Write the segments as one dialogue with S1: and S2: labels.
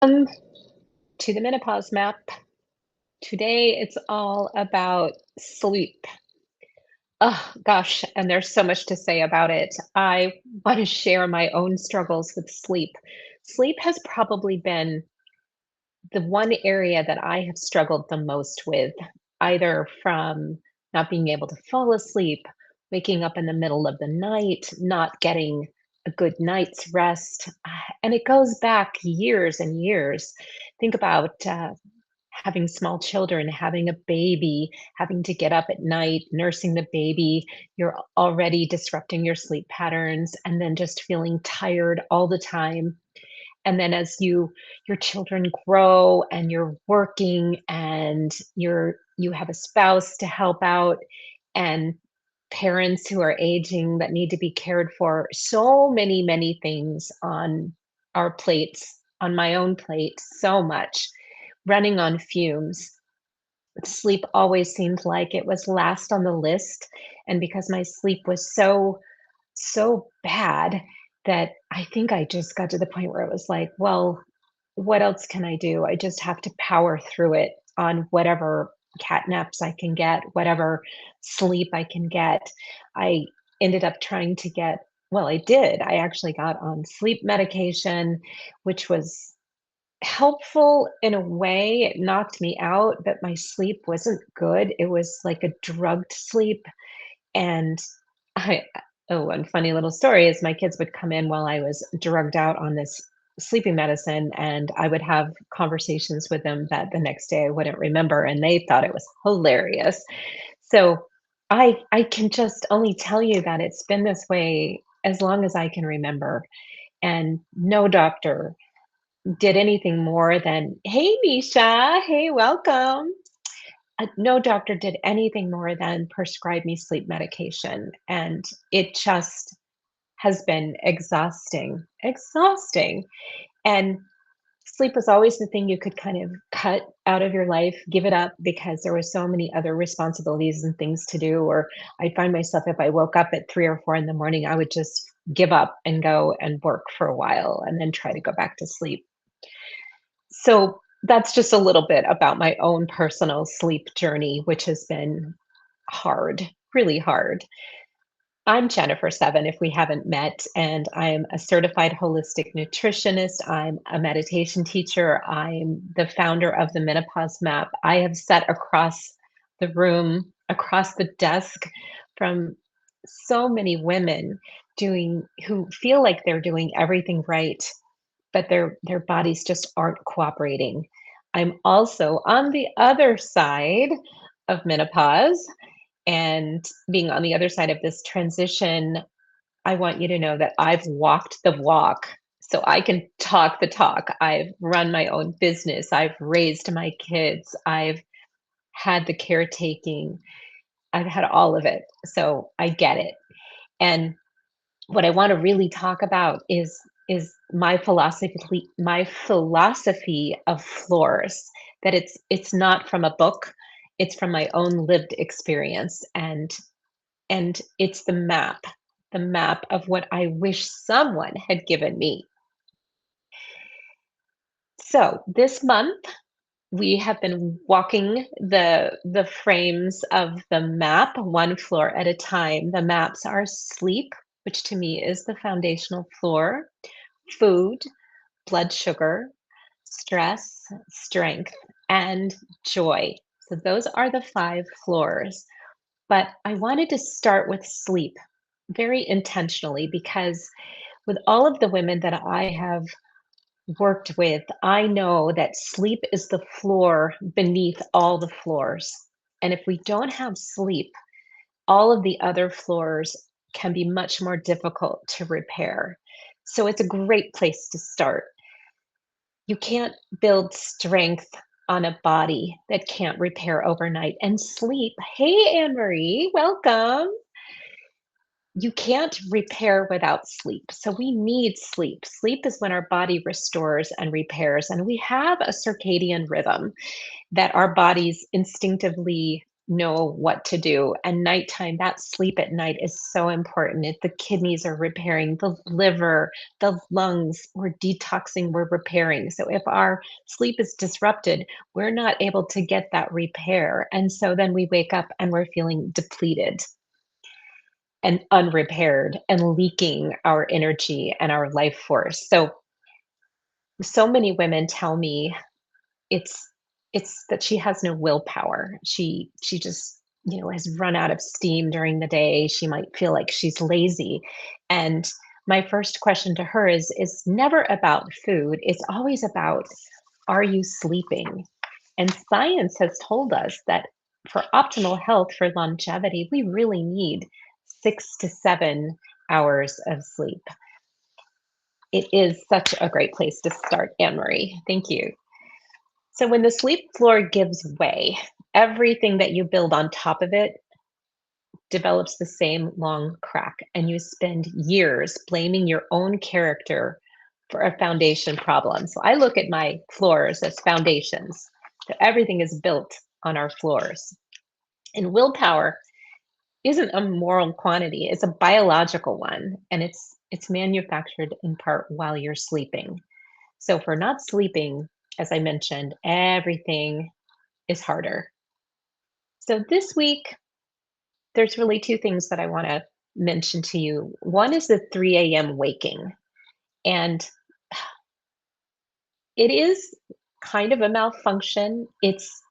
S1: Um, to the Menopause Map. Today it's all about sleep. Oh gosh, and there's so much to say about it. I want to share my own struggles with sleep. Sleep has probably been the one area that I have struggled the most with, either from not being able to fall asleep, waking up in the middle of the night, not getting a good night's rest. And it goes back years and years. Think about having small children, having a baby, having to get up at night, nursing the baby, you're already disrupting your sleep patterns, and then just feeling tired all the time. And then as your children grow and you're working and you have a spouse to help out and parents who are aging that need to be cared for, so many things on our plates, on my own plate, so much running on fumes. Sleep always seemed like it was last on the list, and because my sleep was so bad that I think I just got to the point where it was like, "Well, what else can I do? I just have to power through it on whatever cat naps I can get, whatever sleep I can get." I ended up trying to get well, I did. I actually got on sleep medication, which was helpful in a way. It knocked me out, but my sleep wasn't good. It was like a drugged sleep, and I oh, one funny little story is my kids would come in while I was drugged out on this sleeping medicine, and I would have conversations with them that the next day I wouldn't remember, and they thought it was hilarious. So, I can just only tell you that it's been this way as long as I can remember, and no doctor did anything more than, "Hey, Misha. Hey, welcome." No doctor did anything more than prescribe me sleep medication, and it just has been exhausting, exhausting. And sleep was always the thing you could kind of cut out of your life, give it up because there were so many other responsibilities and things to do. Or I'd find myself if I woke up at 3 or 4 in the morning, I would just give up and go and work for a while and then try to go back to sleep. So that's just a little bit about my own personal sleep journey, which has been hard, really hard. I'm Jennifer Seven, if we haven't met, and I'm a certified holistic nutritionist. I'm a meditation teacher. I'm the founder of the Menopause Map. I have sat across the room, across the desk from so many women doing who feel like they're doing everything right, but their bodies just aren't cooperating. I'm also on the other side of menopause, and being on the other side of this transition, I want you to know that I've walked the walk. So I can talk the talk. I've run my own business. I've raised my kids. I've had the caretaking. I've had all of it. So I get it. And what I want to really talk about is my philosophy of floors, that it's not from a book, it's from my own lived experience, and it's the map of what I wish someone had given me. So this month we have been walking the frames of the map one floor at a time. The maps are sleep, which to me is the foundational floor, food, blood sugar, stress, strength, and joy. So those are the 5 floors. But I wanted to start with sleep very intentionally because with all of the women that I have worked with, I know that sleep is the floor beneath all the floors. And if we don't have sleep, all of the other floors can be much more difficult to repair. So it's a great place to start. You can't build strength on a body that can't repair overnight. And sleep, hey, Anne Marie, welcome. You can't repair without sleep. So we need sleep. Sleep is when our body restores and repairs. And we have a circadian rhythm that our bodies instinctively know what to do. And nighttime, that sleep at night is so important. If the kidneys are repairing, the liver, the lungs, we're detoxing, we're repairing. So if our sleep is disrupted, we're not able to get that repair. And so then we wake up and we're feeling depleted and unrepaired and leaking our energy and our life force. So many women tell me it's it's that she has no willpower. She just, has run out of steam during the day. She might feel like she's lazy. And my first question to her is never about food. It's always about, are you sleeping? And science has told us that for optimal health, for longevity, we really need 6 to 7 hours of sleep. It is such a great place to start, Anne Marie. Thank you. So when the sleep floor gives way, everything that you build on top of it develops the same long crack, and you spend years blaming your own character for a foundation problem. So I look at my floors as foundations. So everything is built on our floors. And willpower isn't a moral quantity, it's a biological one, and it's manufactured in part while you're sleeping. So if we're not sleeping, as I mentioned, everything is harder. So this week, there's really two things that I want to mention to you. One is the 3 a.m. waking, and it is kind of a malfunction. It's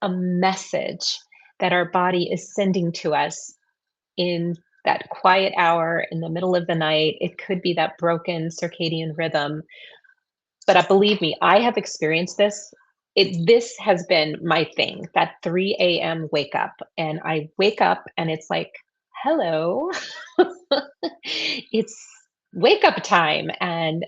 S1: a message that our body is sending to us in that quiet hour in the middle of the night. It could be that broken circadian rhythm. But believe me, I have experienced this. This has been my thing, that 3 a.m. wake up. And I wake up and it's like, hello, it's wake up time. And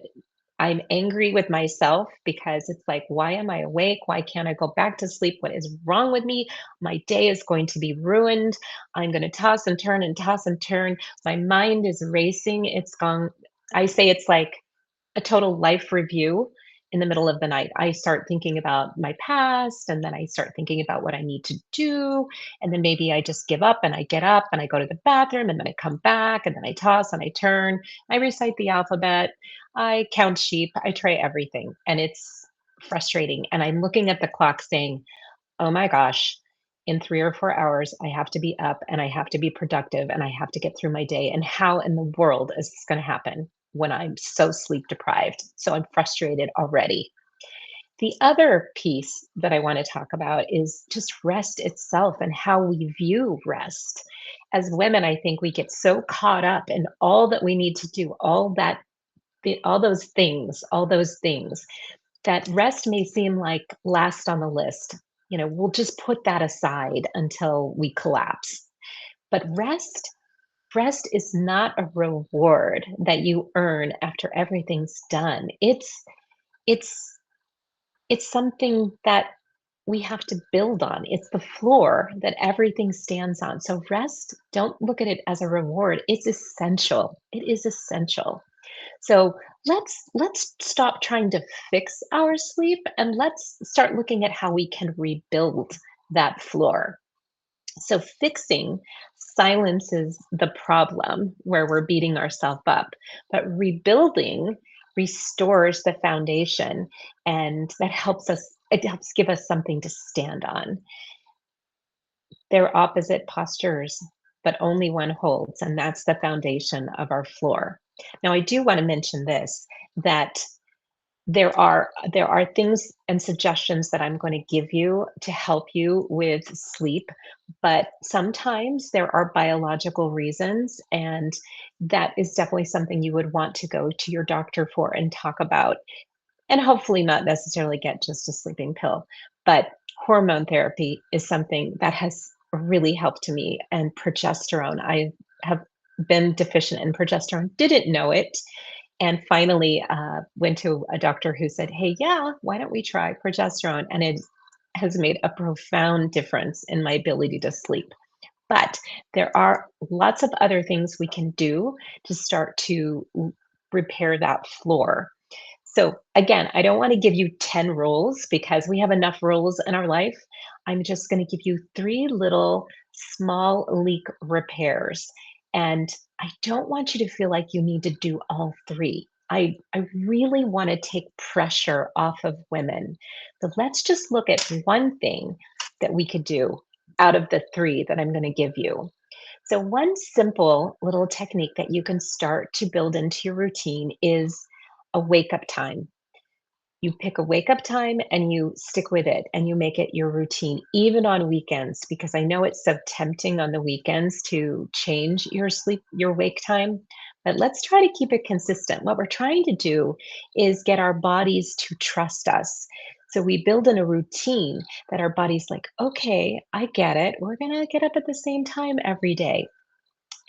S1: I'm angry with myself because it's like, why am I awake? Why can't I go back to sleep? What is wrong with me? My day is going to be ruined. I'm going to toss and turn and toss and turn. My mind is racing. It's gone. I say it's like a total life review in the middle of the night. I start thinking about my past, and then I start thinking about what I need to do. And then maybe I just give up and I get up and I go to the bathroom and then I come back and then I toss and I turn. I recite the alphabet. I count sheep. I try everything. And it's frustrating. And I'm looking at the clock saying, oh my gosh, in 3 or 4 hours, I have to be up and I have to be productive and I have to get through my day. And how in the world is this going to happen when I'm so sleep deprived? So I'm frustrated already. The other piece that I want to talk about is just rest itself and how we view rest. As women, I think we get so caught up in all that we need to do, all those things that rest may seem like last on the list. We'll just put that aside until we collapse. But rest is not a reward that you earn after everything's done. It's it's something that we have to build on. It's the floor that everything stands on. So rest, don't look at it as a reward. It's essential. It is essential. So let's stop trying to fix our sleep and let's start looking at how we can rebuild that floor. So fixing silences the problem where we're beating ourselves up, but rebuilding restores the foundation, and it helps give us something to stand on. They're opposite postures, but only one holds, and that's the foundation of our floor. Now, I do want to mention this, that there are things and suggestions that I'm going to give you to help you with sleep, but sometimes there are biological reasons, and that is definitely something you would want to go to your doctor for and talk about, and hopefully not necessarily get just a sleeping pill. But hormone therapy is something that has really helped me, and progesterone. I have been deficient in progesterone, didn't know it, and finally went to a doctor who said, hey, yeah, why don't we try progesterone? And it has made a profound difference in my ability to sleep. But there are lots of other things we can do to start to repair that floor. So again, I don't want to give you 10 rules because we have enough rules in our life. I'm just going to give you three little small leak repairs. And I don't want you to feel like you need to do all three. I really want to take pressure off of women. But let's just look at one thing that we could do out of the three that I'm going to give you. So, one simple little technique that you can start to build into your routine is a wake up time. You pick a wake up time and you stick with it and you make it your routine, even on weekends, because I know it's so tempting on the weekends to change your wake time. But let's try to keep it consistent. What we're trying to do is get our bodies to trust us. So we build in a routine that our body's like, okay, I get it. We're going to get up at the same time every day.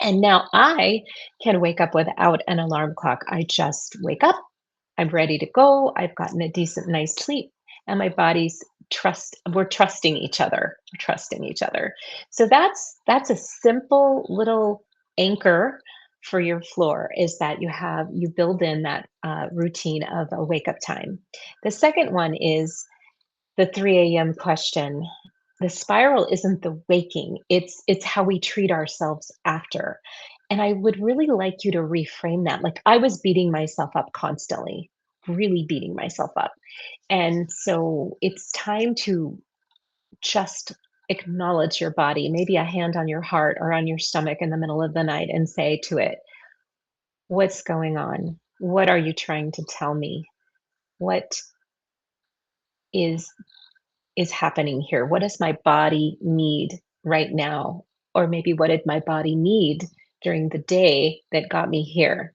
S1: And now I can wake up without an alarm clock. I just wake up, I'm ready to go. I've gotten a decent nice sleep and my body's we're trusting each other. We're trusting each other. So that's a simple little anchor for your floor is that you build in that routine of a wake up time. The second one is the 3 a.m. question. The spiral isn't the waking, it's how we treat ourselves after. And I would really like you to reframe that. Like I was beating myself up constantly, really beating myself up. And so it's time to just acknowledge your body, maybe a hand on your heart or on your stomach in the middle of the night and say to it, what's going on? What are you trying to tell me? What is is happening here? What does my body need right now? Or maybe what did my body need during the day that got me here?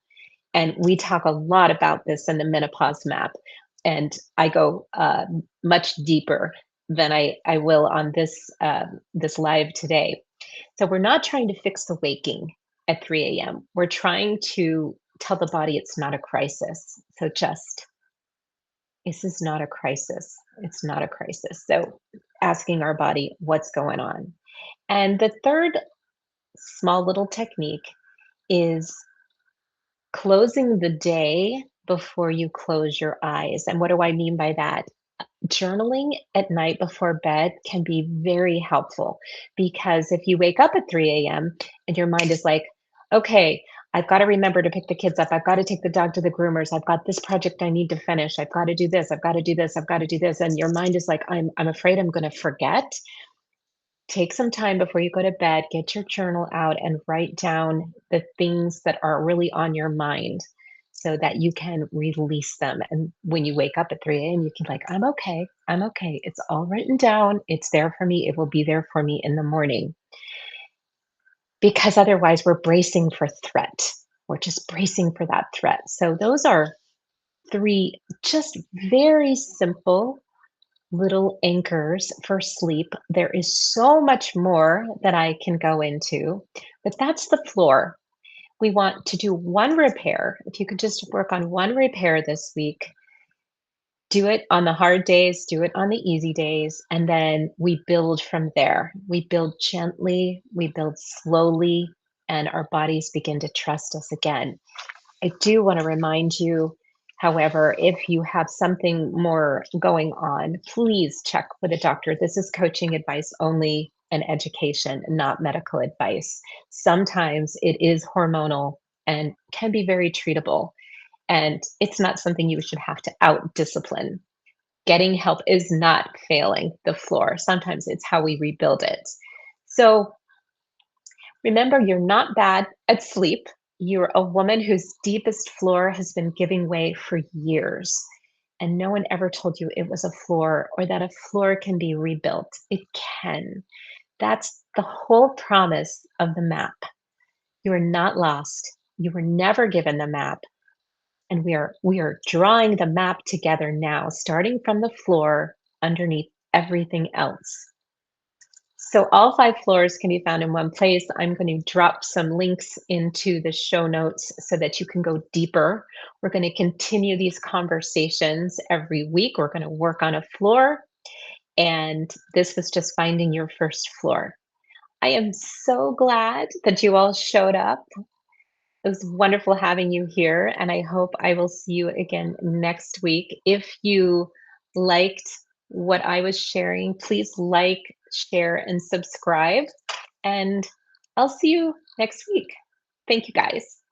S1: And we talk a lot about this in the menopause map. And I go much deeper than I will on this live today. So we're not trying to fix the waking at 3 a.m. We're trying to tell the body it's not a crisis. So just this is not a crisis. It's not a crisis. So asking our body what's going on. And the third small little technique is closing the day before you close your eyes. And what do I mean by that? Journaling at night before bed can be very helpful because if you wake up at 3 a.m. and your mind is like, okay, I've got to remember to pick the kids up. I've got to take the dog to the groomers. I've got this project I need to finish. I've got to do this. I've got to do this. I've got to do this. And your mind is like, I'm afraid I'm going to forget. Take some time before you go to bed, get your journal out and write down the things that are really on your mind so that you can release them. And when you wake up at 3 a.m., you can like, I'm okay. I'm okay. It's all written down. It's there for me. It will be there for me in the morning. Because otherwise we're bracing for threat. We're just bracing for that threat. So those are three just very simple little anchors for sleep. There is so much more that I can go into, but that's the floor. We want to do one repair. If you could just work on one repair this week, do it on the hard days, do it on the easy days, and then we build from there. We build gently, we build slowly, and our bodies begin to trust us again. I do want to remind you, however, if you have something more going on, please check with a doctor. This is coaching advice only and education, not medical advice. Sometimes it is hormonal and can be very treatable, and it's not something you should have to out discipline. Getting help is not failing the floor. Sometimes it's how we rebuild it. So remember, you're not bad at sleep. You're a woman whose deepest floor has been giving way for years. And no one ever told you it was a floor or that a floor can be rebuilt. It can. That's the whole promise of the map. You are not lost. You were never given the map. And we are drawing the map together now, starting from the floor underneath everything else. So all five floors can be found in one place. I'm going to drop some links into the show notes so that you can go deeper. We're going to continue these conversations every week. We're going to work on a floor, and this was just finding your first floor. I am so glad that you all showed up. It was wonderful having you here, and I hope I will see you again next week. If you liked what I was sharing, please like, share, and subscribe. And I'll see you next week. Thank you guys.